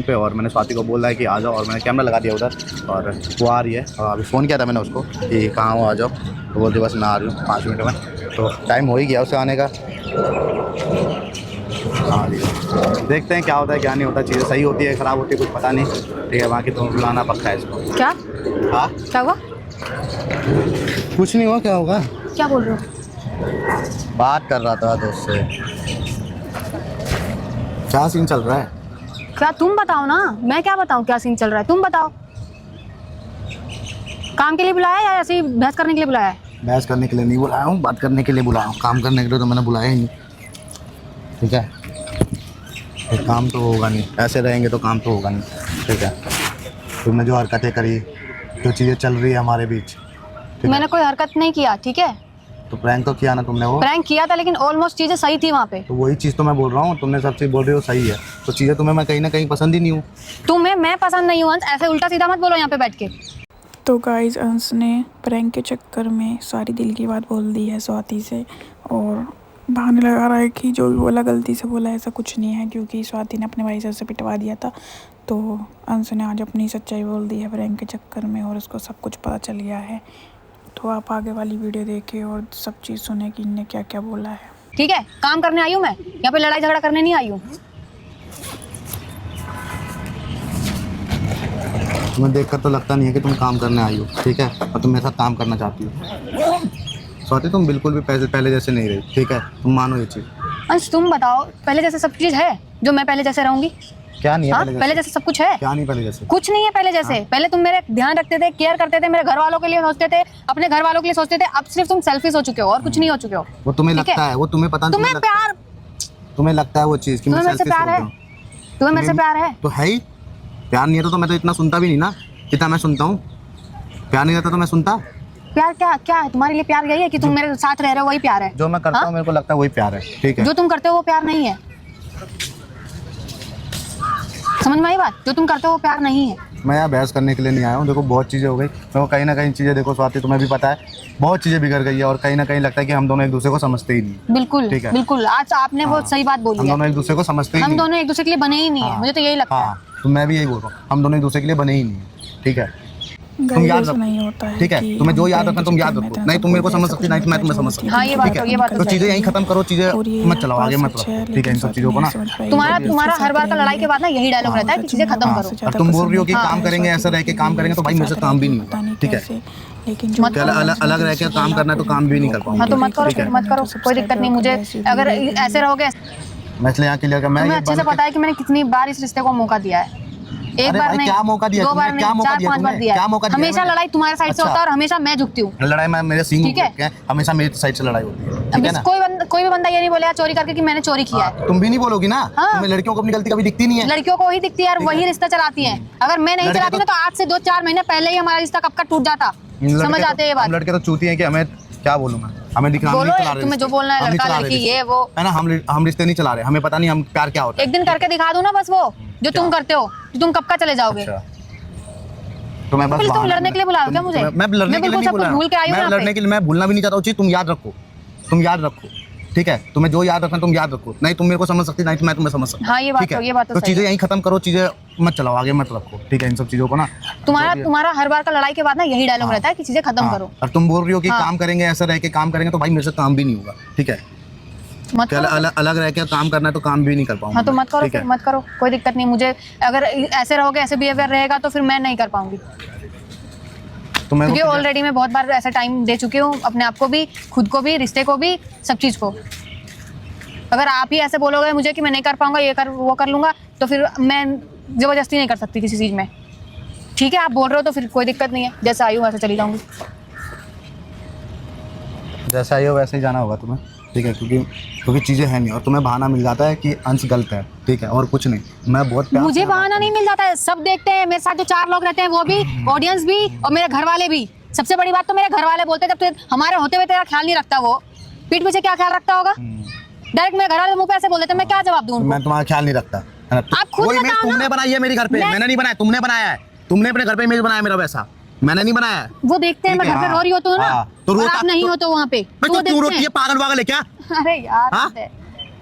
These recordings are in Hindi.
पे और मैंने स्वाति को बोला है कि आ जाओ और मैंने कैमरा लगा दिया उधर और वो आ रही है। और अभी फ़ोन किया था मैंने उसको कि कहाँ हो आ जाओ, तो बोलती बस मैं आ रही हूँ 5 मिनट में। तो टाइम हो ही गया उसे आने का। हाँ जी, देखते हैं क्या होता है क्या नहीं होता, चीज़ें सही होती है ख़राब होती है कुछ पता नहीं। ठीक है, बाकी तो बुलाना पक्का है इसको। क्या हाँ क्या हुआ? कुछ नहीं हुआ, क्या होगा? क्या बोल रहे हो? बात कर रहा था दोस्त से। क्या सीन चल रहा है? क्या तुम बताओ ना, मैं क्या बताऊं क्या सीन चल रहा है, तुम बताओ। काम के लिए बुलाया है या ऐसे ही बहस करने के लिए बुलाया है? बहस करने के लिए नहीं बुलाया हूँ, बात करने के लिए बुलाया हूँ। काम करने के लिए तो मैंने बुलाया ही नहीं। ठीक है, एक काम तो होगा नहीं, ऐसे रहेंगे तो काम तो होगा नहीं। ठीक है, तुमने जो हरकतें करी, जो चीज़ें चल रही है हमारे बीच, मैंने कोई हरकत नहीं किया, ठीक है? तो प्रैंक तो किया ना तुमने। वो प्रैंक किया था लेकिन ऑलमोस्ट चीजें सही थी वहाँ पे। तो वही चीज़ तो मैं बोल रहा हूँ, तुमने सब चीज़ बोल रही हो सही है, तो चीज़ें तुम्हें मैं कहीं ना कहीं पसंद ही नहीं हूँ। तुम्हें मैं पसंद नहीं हूँ, ऐसे उल्टा सीधा मत बोलो यहाँ पे बैठ के। तो गाइस, अंश ने प्रैंक के चक्कर में सारी दिल की बात बोल दी है स्वाति से और बहाने लगा रहा है कि जो भी बोला गलती से बोला, ऐसा कुछ नहीं है क्योंकि स्वाति ने अपने भाई से उसे पिटवा दिया था। तो अंश ने आज अपनी सच्चाई बोल दी है प्रैंक के चक्कर में और उसको सब कुछ पता चल गया है। तो आप आगे वाली वीडियो देखें और सब चीज़ सुने कि इनने क्या क्या बोला है। ठीक है, काम करने आई हूँ मैं, यहाँ पे लड़ाई झगड़ा करने नहीं आई हूँ। तुम्हें देखकर तो लगता नहीं है कि तुम काम करने आई हो। ठीक है, और तुम मेरे साथ काम करना चाहती हो। स्वाति तुम बिल्कुल भी पहले जैसे नहीं रही। ठीक है, तुम मानो ये चीज़। अंश तुम बताओ, पहले जैसे सब चीज है जो मैं पहले जैसे रहूंगी? क्या नहीं है? हाँ, पहले जैसे सब कुछ है? क्या नहीं पहले जैसे? कुछ नहीं है पहले जैसे। हाँ? पहले तुम मेरे ध्यान रखते थे, केयर करते थे, मेरे घर वालों के लिए सोचते थे, अपने घर वालों के लिए सोचते थे। अब सिर्फ तुम सेल्फिश हो चुके हो और कुछ नहीं हो चुके हो। वो तुम्हें ठीक लगता है, वो तुम्हें पता नहीं। तुम्हें प्यार, तुम्हें लगता है वो चीज़ कि मैं तुम्हें मेरे से सेल्फिश प्यार हो है? गया। तुम्हें मेरे से प्यार है? तो है ही। प्यार नहीं रहता तो मैं तो इतना सुनता भी नहीं ना, जितना मैं सुनता हूँ। प्यार नहीं रहता तो मैं सुनता। प्यार क्या क्या है तुम्हारे लिए? प्यार यही है कि तुम मेरे साथ रह रहे हो, वही प्यार है? जो मैं करता हूँ मेरे को लगता है वही प्यार है। ठीक है, जो तुम करते हो वो प्यार नहीं है। समझ में आई बात? जो तुम करते हो वो प्यार नहीं है। मैं यहाँ बहस करने के लिए नहीं आया हूँ। देखो बहुत चीज़ें हो गई, मेरे को कहीं ना कहीं चीज़ें, देखो स्वाति तुम्हें भी पता है, बहुत चीज़ें बिगड़ गई है और कहीं ना कहीं लगता है कि हम दोनों एक दूसरे को समझते ही नहीं। बिल्कुल ठीक है, बिल्कुल, आज आपने वो सही बात बोली हम है। दोनों एक दूसरे को समझते ही हम नहीं। दोनों एक दूसरे के लिए बने ही नहीं है, मुझे तो यही लगता है। हाँ, तो मैं भी यही बोल रहा हूँ, हम दोनों एक दूसरे के लिए बने ही नहीं है। ठीक है, तुम याद रखो। नहीं होता है। ठीक है, तुम्हें जो याद रखना तुम याद रखो। नहीं तुम मेरे को समझ सकती, नहीं मैं तुम्हें समझ सकती। हाँ, ये बात तो तो चीजें यहीं खत्म करो, चीजें मत चलाओ आगे मत रखो। ठीक है, इन सब चीजों को ना। तुम्हारा हर बार का लड़ाई के बाद ना यही डायलॉग रहता है कि चीजें खत्म करो। और तुम बोल रही हो कि काम करेंगे, ऐसा रह के काम करेंगे, तो भाई मेरे से काम भी नहीं होगा। ठीक है, लेकिन अलग रह के काम करना है तो काम भी नहीं कर पाऊंगा। हाँ तो मत करो, फिर मत करो, कोई दिक्कत नहीं मुझे। अगर ऐसे रहोगे, मैं इसलिए यहाँ क्लियर कर, मैं तुम्हें अच्छे से पता है कि मैंने कितनी बार इस रिश्ते को मौका दिया है। एक बार नहीं, क्या मौका दिया? 2 बार नहीं, 4-5 बार दिया है। हमेशा लड़ाई तुम्हारे साइड से होता है और हमेशा मैं झुकती हूँ। लड़ाई में मेरे सींग ठीक है? उठ के हमेशा मेरी साइड से लड़ाई होती है। ठीक है ना? कोई भी बंदा ये नहीं बोलेगा चोरी करके कि मैंने चोरी किया है। तुम भी नहीं बोलोगी ना। हाँ। तुम्हें लड़कियों को अपनी गलती कभी दिखती नहीं है। लड़कियों को वही दिखती है और वही रिश्ता चलाती है। अगर मैं नहीं चलाती ना तो आज से 2-4 महीने पहले ही हमारा रिश्ता कब का टूट जाता। समझ आते ये बात? लड़के तो चूती हैं कि हमें क्या बोलूं मैं, हमें दिखना नहीं चला रहे। तुम्हें जो बोलना है, लड़का लड़की ये वो है ना, हम रिश्ते नहीं चला रहे, हमें पता नहीं हम प्यार क्या होता है। एक दिन करके दिखा दूं ना बस, वो जो तुम करते हो, तुम कब का चले जाओगे। तो मैं बस तुम लड़ने के लिए बुलाओ क्या मुझे? मैं लड़ने के लिए नहीं बुला, भूल के आई हूं। मैं लड़ने के लिए, मैं भूलना भी नहीं चाहता हूँ चीज। तुम याद रखो, तुम याद रखो। ठीक है, तुम्हें जो याद रखना तुम याद रखो। नहीं तुम मेरे को समझ सकती, नहीं मैं तुम्हें समझ सकती। हाँ, ये बात तो चीजें यहीं खत्म करो, चीजें मत चलाओ आगे मत रखो। ठीक है, इन सब चीजों को ना। तुम्हारा हर बार का लड़ाई के बाद ना यही डायलॉग रहता है कि चीजें खत्म करो। और तुम बोल रही हो कि काम करेंगे, ऐसा रह के काम करेंगे, तो भाई मेरे से काम भी नहीं होगा। ठीक है, अलग रह के काम करना है तो काम भी नहीं कर पाऊंगा। हाँ तो मत करो, फिर मत करो, कोई दिक्कत नहीं मुझे। अगर ऐसे रहोगे, ऐसे बिहेवियर रहेगा तो फिर मैं नहीं कर पाऊंगी। क्योंकि ऑलरेडी मैं बहुत बार ऐसा टाइम दे चुकी हूँ अपने आप को भी, खुद को भी, रिश्ते को भी, सब चीज को। अगर आप ही ऐसे बोलोगे मुझे कि मैं नहीं कर पाऊंगा, ये कर वो कर लूंगा, तो फिर मैं जबरदस्ती नहीं कर सकती किसी चीज में। ठीक है, आप बोल रहे हो तो फिर कोई दिक्कत नहीं है, जैसे आई हूँ वैसे चली जाऊंगी। जैसा आई हो वैसे ही जाना होगा तुम्हें। ठीक है, क्योंकि चीजें हैं नहीं और तुम्हें बहाना मिल जाता है कि अंश गलत है। ठीक है, और कुछ नहीं। मैं बहुत मुझे बहाना नहीं मिल जाता है, सब देखते हैं। मेरे साथ जो 4 लोग रहते हैं वो भी, ऑडियंस भी और मेरे घर वाले भी। सबसे बड़ी बात तो मेरे घर वाले बोलते हैं, जब तू हमारे होते हुए तेरा ख्याल नहीं रखता, वो पीठ पीछे क्या ख्याल रखता होगा। डायरेक्ट मेरे घर वाले मुंह पे ऐसे बोल देते हैं, मैं क्या जवाब दूं? मैं तुम्हारा ख्याल नहीं रखता। आप खुद बताओ ना। तुमने बनाई है मेरे घर पे, मैंने नहीं बनाया, तुमने बनाया है। तुमने अपने घर पे इमेज बनाया मेरा, वैसा मैंने नहीं बनाया है। वो देखते हैं मैं घर पे रो रही हो तो ना, तो आप नहीं हो तो वहाँ पे तो क्यों रोती है? पागल वागल है क्या? अरे यार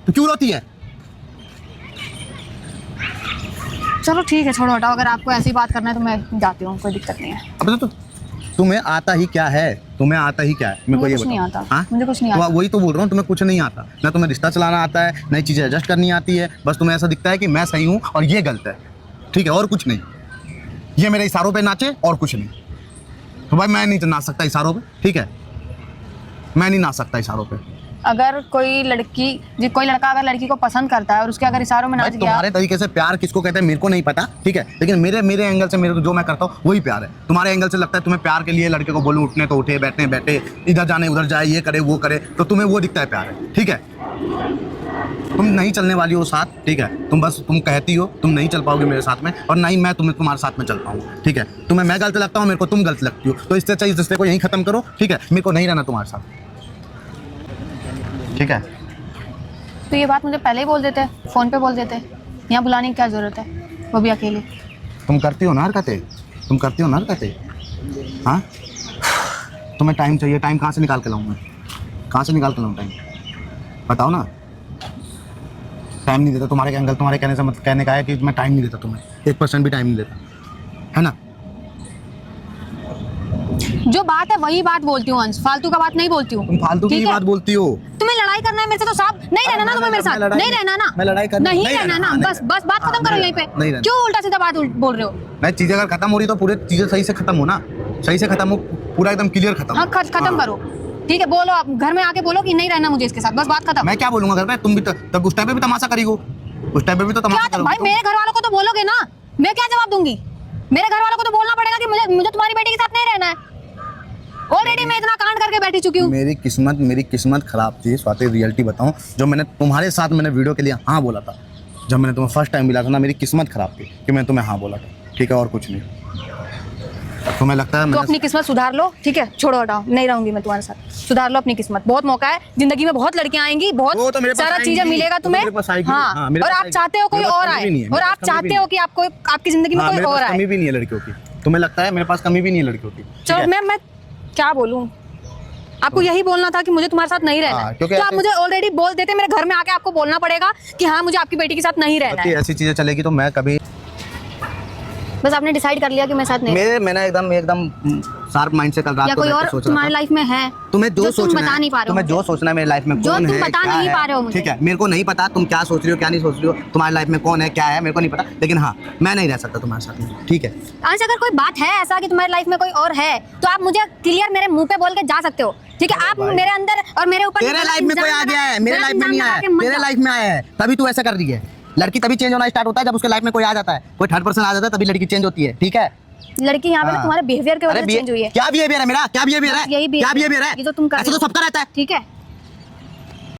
तो क्यों रोती है? चलो ठीक है, छोड़ो हटाओ। अगर आपको ऐसी बात करना है तो मैं जाती हूँ, कोई दिक्कत नहीं है। अब तो तुम्हें आता ही क्या है, तुम्हें आता ही क्या है, मेरे को ये कुछ नहीं बताओ। आता। हाँ? मुझे कुछ नहीं तो आता। वही तो बोल रहा हूँ, तुम्हें कुछ नहीं आता। ना तुम्हें रिश्ता चलाना आता है, नई चीज़ें एडजस्ट करनी आती है। बस तुम्हें ऐसा दिखता है कि मैं सही हूँ और ये गलत है, ठीक है, और कुछ नहीं। ये मेरे इशारों पे नाचे और कुछ नहीं। तो भाई मैं नहीं नाच सकता इशारों पे, ठीक है, मैं नहीं नाच सकता इशारों पे। अगर कोई लड़का अगर लड़की को पसंद करता है और उसके अगर इशारों में नाच भाई गया, तुम्हारे तरीके से प्यार किसको कहते हैं मेरे को नहीं पता, ठीक है, लेकिन मेरे एंगल से मेरे को जो मैं करता हूँ वही प्यार है। तुम्हारे एंगल से लगता है तुम्हें प्यार के लिए लड़के को बोलूं उठने तो उठे, बैठने बैठे, इधर जाने उधर जाए, ये करे वो करे, तो तुम्हें वो दिखता है प्यार है, ठीक है। तुम नहीं चलने वाली हो साथ, ठीक है, तुम कहती हो तुम नहीं चल पाओगे मेरे साथ में, और ना ही मैं तुम्हारे साथ में चल पाऊंगा, ठीक है। तुम्हें मैं गलत लगता हूँ, मेरे को तुम गलत लगती हो, तो इससे अच्छा इस रिश्ते को यहीं खत्म करो, ठीक है। मेरे को नहीं रहना तुम्हारे साथ, ठीक है। तो ये बात मुझे पहले ही बोल देते, फोन पे बोल देते, यहाँ बुलाने की क्या जरूरत है, वो भी अकेले। तुम करती हो ना हरकतें, तुम करती हो ना हरकतें, हाँ। तुम्हें टाइम चाहिए, टाइम कहाँ से निकाल के लाऊं मैं, कहाँ से निकाल के लाऊं टाइम, बताओ ना। टाइम नहीं देता, तुम्हारे एंगल, तुम्हारे कहने से मतलब कहने का है कि मैं टाइम नहीं देता तुम्हें, 1% भी टाइम नहीं देता, है ना। जो बात है वही बात बोलती हूँ अंश, फालतू का बात नहीं बोलती हूँ। तुम फालतू की बात बोलती हो। तुम्हें लड़ाई करना है मेरे से तो साहब नहीं रहना ना, तुम्हें मेरे साथ नहीं रहना ना, मैं लड़ाई करना नहीं रहना ना, बस बस बात खत्म करो यहीं पे। क्यों उल्टा सीधा बात बोल रहे हो? मैं चीजें अगर खत्म हो रही तो पूरे चीजें सही से खत्म हो ना, सही से खत्म हो, पूरा एकदम क्लियर खत्म। हाँ खत्म करो, ठीक है। बोलो आप घर में आके बोलो कि नहीं रहना मुझे इसके साथ, बस बात खत्म। मैं क्या बोलूंगा घर में, तुम भी तब उस टाइम पे भी तमाशा करी हो, उस टाइम पे भी तो तमाशा क्या भाई, मेरे घर वालों को तो बोलोगे ना, मैं क्या जवाब दूंगी? मेरे घर वालों को तो बोलना पड़ेगा कि मुझे तुम्हारी बेटी के साथ नहीं रहना है। ऑलरेडी मैं इतना कांड करके बैठी चुकी हूँ। मेरी किस्मत खराब थी स्वाति, रियलिटी बताऊं, जो मैंने तुम्हारे साथ मैंने वीडियो के लिए हाँ बोला था, जब मैंने तुम्हें फर्स्ट टाइम मिला था ना, मेरी किस्मत खराब थी कि मैंने तुम्हें हाँ बोला था, ठीक है, और कुछ नहीं। तुम्हें लगता है तो अपनी किस्मत सुधार लो, ठीक है, छोड़ो हटाओ, नहीं रहूंगी मैं तुम्हारे साथ। सुधार लो अपनी किस्मत, बहुत मौका है जिंदगी में, बहुत लड़कियां आएंगी, बहुत सारा चीजें मिलेगा तुम्हें। हाँ, और आप चाहते हो कोई और आए, और आप चाहते हो कि आपको आपकी जिंदगी में कोई और आए। कमी भी नहीं है लड़कियों की, तुम्हें लगता है मेरे पास कमी भी नहीं है लड़कियों की। चलो मैं क्या बोलूं, आपको यही बोलना था कि मुझे तुम्हारे साथ नहीं रहना है, तो आप मुझे ऑलरेडी बोल देते। मेरे घर में आके आपको बोलना पड़ेगा कि हाँ मुझे आपकी बेटी के साथ नहीं रहना है। ऐसी चीजें चलेगी तो मैं कभी, बस आपने डिसाइड कर लिया कि मैं साथ नहीं, मैंने एकदम शार्प माइंड से कल रात या को कोई और सोच तुम्हारी लाइफ में है, तुम्हें जो सोचना बता है, नहीं पा रहे हो, तुम्हें जो सोचना है मेरी लाइफ में जो कौन तुम है, बता क्या नहीं है, पा रहे हो मुझे। ठीक है, मेरे को नहीं पता तुम क्या सोच रही हो क्या नहीं सोच रही हो, तुम्हारी लाइफ में कौन है क्या है मेरे को नहीं पता, लेकिन हाँ मैं नहीं रह सकता तुम्हारे साथ में, ठीक है। आज अगर कोई बात है ऐसा कि तुम्हारी लाइफ में कोई और है, तो आप मुझे क्लियर मेरे मुंह पे बोल के जा सकते हो, ठीक है। आप मेरे अंदर और मेरे ऊपर तेरे लाइफ में कोई आ गया है, मेरे लाइफ में नहीं आया है, तेरे लाइफ में आया है, तभी तू ऐसा कर रही है। लड़की तभी चेंज होना स्टार्ट होता है जब उसके लाइफ में कोई आ जाता है, कोई थर्ड पर्सन आ जाता है, तभी लड़की चेंज होती है, ठीक है। लड़की यहाँ पे तुम्हारे बिहेवियर के वजह से चेंज हुई है। क्या बिहेवियर है मेरा, क्या बिहेवियर है, यही क्या बिहेवियर है, ये जो तुम कर ऐसा तो सबका रहता है, ठीक है।